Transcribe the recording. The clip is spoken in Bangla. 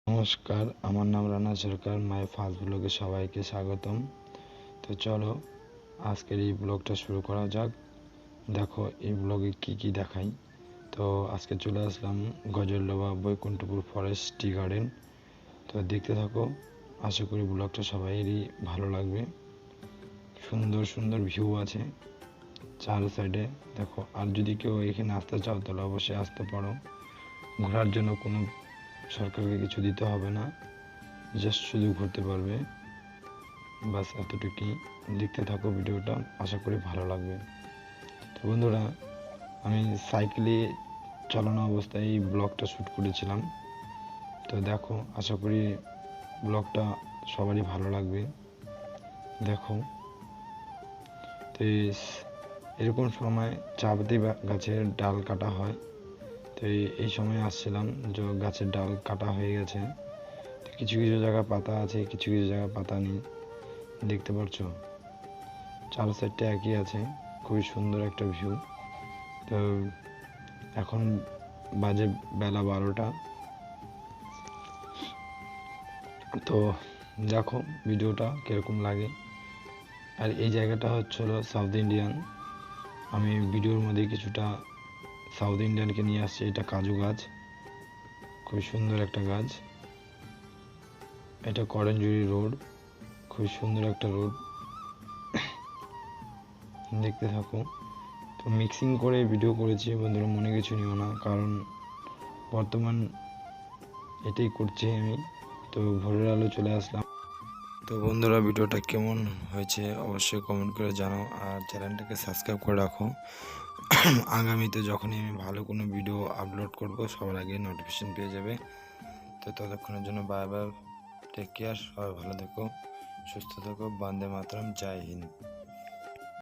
নমস্কার, আমার নাম রানা সরকার। মাই ফার্স্ট ব্লগে সবাইকে স্বাগতম। তো চলো আজকের এই ব্লগটা শুরু করা যাক। দেখো এই ব্লগে কি দেখাই। তো আজকে চলে আসলাম Gajoldoba Baikunthapur forest tea garden. তো দেখতে থাকো, আশা করি ব্লগটা সবাইয়েরই ভালো লাগবে। সুন্দর সুন্দর ভিউ আছে চার সাইডে। দেখো, আর যদি কেউ এখানে আসতে চাও তাহলে অবশ্যই আসতে পারো। ঘোরার জন্য কোনো সরকারকে কিছু দিতে হবে না, জাস্ট শুধু ঘুরতে পারবে, বাস এতটুকুই। দেখতে থাকো ভিডিওটা, আশা করি ভালো লাগবে। তো বন্ধুরা, আমি সাইকেলে চালানো অবস্থায় এই ব্লগটা শ্যুট করেছিলাম। তো দেখো, আশা করি ব্লগটা সবারই ভালো লাগবে। দেখো, তো এরকম সময় চা পাতি গাছের ডাল কাটা হয়। তো এই সময় আসছিলাম, যে গাছের ডাল কাটা হয়ে গেছে। কিছু কিছু জায়গায় পাতা আছে, কিছু কিছু জায়গায় পাতা নেই, দেখতে পাচ্ছো। চার সাইডটা একই আছে, খুবই সুন্দর একটা ভিউ। তো এখন বাজে বেলা 12টা। তো দেখো ভিডিওটা কীরকম লাগে। আর এই জায়গাটা হচ্ছিল সাউথ ইন্ডিয়ান। আমি ভিডিওর মধ্যে কিছুটা সাউথ ইন্ডিয়ানকে নিয়ে আসছি। এটা কাজু গাছ, খুবই সুন্দর একটা গাছ। এটা করঞ্জুরি রোড, খুব সুন্দর একটা রোড, দেখতে থাকো। তো মিক্সিং করে ভিডিও করেছি বন্ধুরা, মনে কিছু নিও না, কারণ বর্তমান এটাই করছি আমি। তো ভোরের আলো চলে আসলাম। তো বন্ধুরা, ভিডিওটা কেমন হয়েছে অবশ্যই কমেন্ট করে জানাও, আর চ্যানেলটাকে সাবস্ক্রাইব করে রাখো। আগামীতে যখনই আমি ভালো কোনো ভিডিও আপলোড করব সবার আগে নোটিফিকেশন পেয়ে যাবে। তো ততক্ষণের জন্য বাই বাই, টেক কেয়ার, সবাই ভালো থেকো, সুস্থ থেকো। বন্দে মাতরম, জয় হিন্দ।